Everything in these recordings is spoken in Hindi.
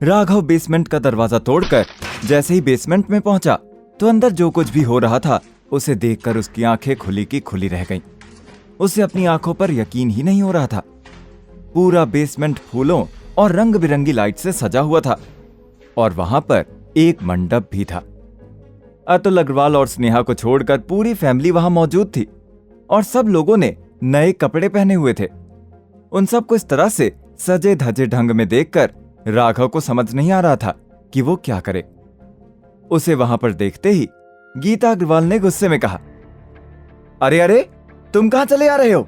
राघव बेसमेंट का दरवाजा तोड़कर जैसे ही बेसमेंट में पहुंचा तो अंदर जो कुछ भी हो रहा था उसे देखकर उसकी आंखें खुली की खुली रह गईं। उसे अपनी आंखों पर यकीन ही नहीं हो रहा था। पूरा बेसमेंट फूलों और रंग बिरंगी लाइट से सजा हुआ था और वहां पर एक मंडप भी था। अतुल अग्रवाल और स्नेहा को छोड़कर पूरी फैमिली वहां मौजूद थी और सब लोगों ने नए कपड़े पहने हुए थे। उन सबको इस तरह से सजे धजे ढंग में देखकर राघव को समझ नहीं आ रहा था कि वो क्या करे। उसे वहां पर देखते ही गीता अग्रवाल ने गुस्से में कहा, अरे अरे, तुम कहां चले आ रहे हो?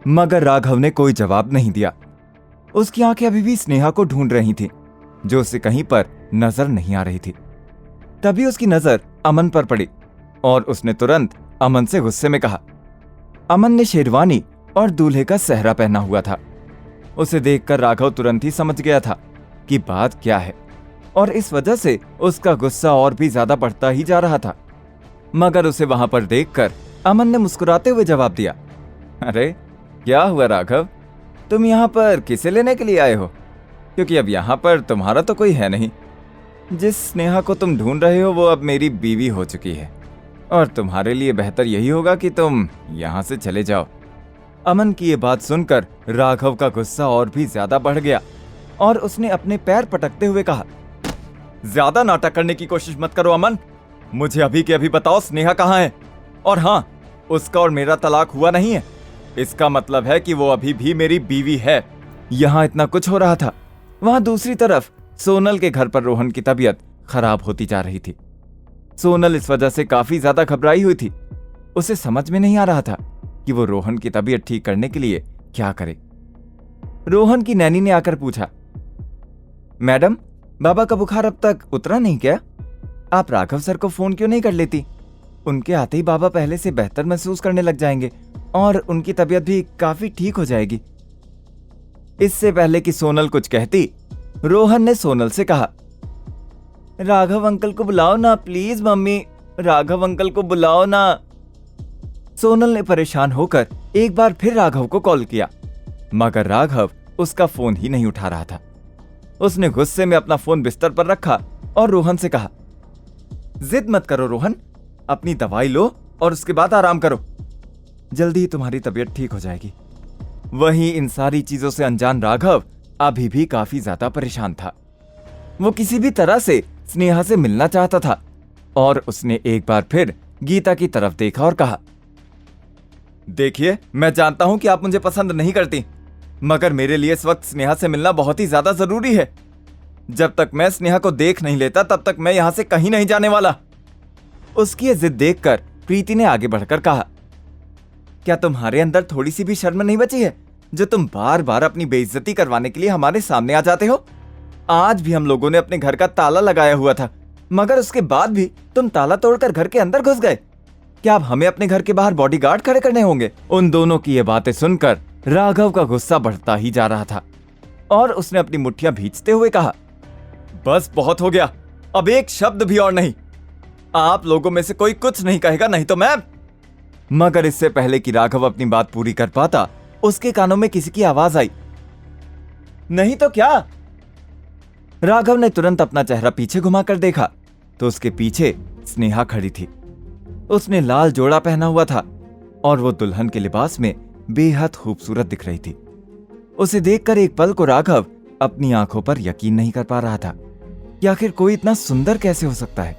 मगर राघव ने कोई जवाब नहीं दिया। उसकी आंखें अभी भी स्नेहा को ढूंढ रही थीं, जो उसे कहीं पर नजर नहीं आ रही थी। तभी उसकी नजर अमन पर पड़ी और उसने तुरंत अमन से गुस्से में कहा। अमन ने शेरवानी और दूल्हे का सेहरा पहना हुआ था। उसे देखकर राघव तुरंत ही समझ गया था कि बात क्या है और इस वजह से उसका गुस्सा और भी ज्यादा बढ़ता ही जा रहा था। मगर उसे वहां पर देखकर अमन ने मुस्कुराते हुए जवाब दिया, अरे क्या हुआ राघव, तुम यहाँ पर किसे लेने के लिए आए हो? क्योंकि अब यहाँ पर तुम्हारा तो कोई है नहीं। जिस स्नेहा को तुम ढूंढ रहे हो वो अब मेरी बीवी हो चुकी है और तुम्हारे लिए बेहतर यही होगा कि तुम यहाँ से चले जाओ। अमन की ये बात सुनकर राघव का गुस्सा और भी ज्यादा बढ़ गया और उसने अपने पैर पटकते हुए कहा, ज्यादा नाटक करने की कोशिश मत करो अमन, मुझे अभी के अभी बताओ स्नेहा कहाँ है? और हाँ, उसका और मेरा तलाक हुआ नहीं है, इसका मतलब है कि वो अभी भी मेरी बीवी है। यहाँ इतना कुछ हो रहा था, वहां दूसरी तरफ सोनल के घर पर रोहन की तबीयत खराब होती जा रही थी। सोनल इस वजह से काफी ज्यादा घबराई हुई थी। उसे समझ में नहीं आ रहा था कि वो रोहन की तबीयत ठीक करने के लिए क्या करे। रोहन की नैनी ने आकर पूछा, मैडम, बाबा का बुखार अब तक उतरा नहीं क्या? आप राघव सर को फोन क्यों नहीं कर लेती? उनके आते ही बाबा पहले से बेहतर महसूस करने लग जाएंगे और उनकी तबीयत भी काफी ठीक हो जाएगी। इससे पहले कि सोनल कुछ कहती, रोहन ने सोनल से कहा, राघव अंकल को बुलाओ ना प्लीज मम्मी, राघव अंकल को बुलाओ ना। सोनल ने परेशान होकर एक बार फिर राघव को कॉल किया, मगर राघव उसका फोन ही नहीं उठा रहा था। उसने गुस्से में अपना फोन बिस्तर पर रखा और रोहन से कहा, जिद मत करो रोहन, अपनी दवाई लो और उसके बाद आराम करो, जल्दी ही तुम्हारी तबीयत ठीक हो जाएगी। वहीं इन सारी चीजों से अनजान राघव अभी भी काफी ज्यादा परेशान था। वो किसी भी तरह से स्नेहा से मिलना चाहता था और उसने एक बार फिर गीता की तरफ देखा और कहा, देखिए, मैं जानता हूं कि आप मुझे पसंद नहीं करती, मगर मेरे लिए इस वक्त स्नेहा से मिलना बहुत ही ज्यादा जरूरी है। जब तक मैं स्नेहा को देख नहीं लेता तब तक मैं यहां से कहीं नहीं जाने वाला। उसकी ये जिद देखकर प्रीति ने आगे बढ़कर कहा, क्या तुम्हारे अंदर थोड़ी सी भी शर्म नहीं बची है जो तुम बार बार अपनी बेइज्जती करवाने के लिए हमारे सामने आ जाते हो? आज भी हम लोगों ने अपने घर का ताला लगाया हुआ था, मगर उसके बाद भी तुम ताला तोड़कर घर के अंदर घुस गए। क्या अब हमें अपने घर के बाहर बॉडीगार्ड खड़े करने होंगे? उन दोनों की ये बातें सुनकर राघव का गुस्सा बढ़ता ही जा रहा था और उसने अपनी मुट्ठियां भींचते हुए कहा, बस बहुत हो गया, अब एक शब्द भी और नहीं। आप लोगों में से कोई कुछ नहीं कहेगा, नहीं तो मैं। मगर इससे पहले कि राघव अपनी बात पूरी कर पाता, उसके कानों में किसी की आवाज आई, नहीं तो क्या? राघव ने तुरंत अपना चेहरा पीछे घुमाकर देखा तो उसके पीछे स्नेहा खड़ी थी। उसने लाल जोड़ा पहना हुआ था और वो दुल्हन के लिबास में बेहद खूबसूरत दिख रही थी। उसे देखकर एक पल को राघव अपनी आंखों पर यकीन नहीं कर पा रहा था कि आखिर कोई इतना सुंदर कैसे हो सकता है।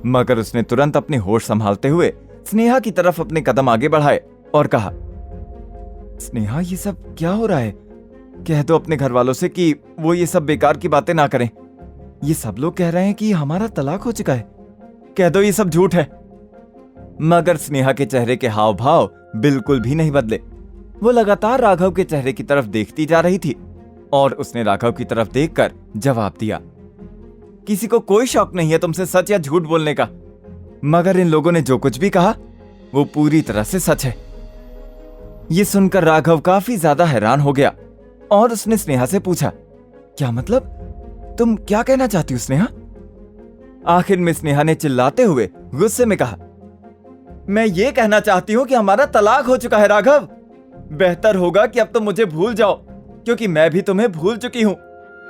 मगर उसने तुरंत अपने होश संभालते हुए स्नेहा की तरफ अपने कदम आगे बढ़ाए और कहा, स्नेहा, ये सब क्या हो रहा है? कह दो अपने घर वालों से कि वो ये सब बेकार की बातें ना करें। ये सब लोग कह रहे हैं कि हमारा तलाक हो चुका है। कह दो ये सब झूठ है। मगर स्नेहा के चेहरे के हाव भाव बिल्कुल भी नहीं बदले। वो लगातार राघव के चेहरे की तरफ देखती जा रही थी और उसने राघव की तरफ देखकर जवाब दिया, किसी को कोई शौक नहीं है तुमसे सच या झूठ बोलने का, मगर इन लोगों ने जो कुछ भी कहा वो पूरी तरह से सच है। ये सुनकर राघव काफी ज्यादा हैरान हो गया और उसने स्नेहा से पूछा, क्या मतलब? तुम क्या कहना चाहती हो स्नेहा? आखिर में स्नेहा ने चिल्लाते हुए गुस्से में कहा, मैं ये कहना चाहती हूं कि हमारा तलाक हो चुका है राघव। बेहतर होगा कि अब तुम मुझे भूल जाओ, क्योंकि मैं भी तुम्हें भूल चुकी हूं।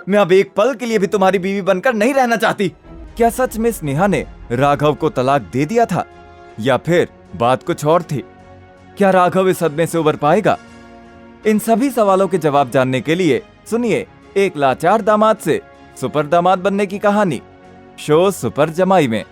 मैं अब एक पल के लिए भी तुम्हारी बीवी बनकर नहीं रहना चाहती। क्या सच में स्नेहा ने राघव को तलाक दे दिया था, या फिर बात कुछ और थी? क्या राघव इस सदमे से उबर पाएगा? इन सभी सवालों के जवाब जानने के लिए सुनिए एक लाचार दामाद से सुपर दामाद बनने की कहानी, शो सुपर जमाई में।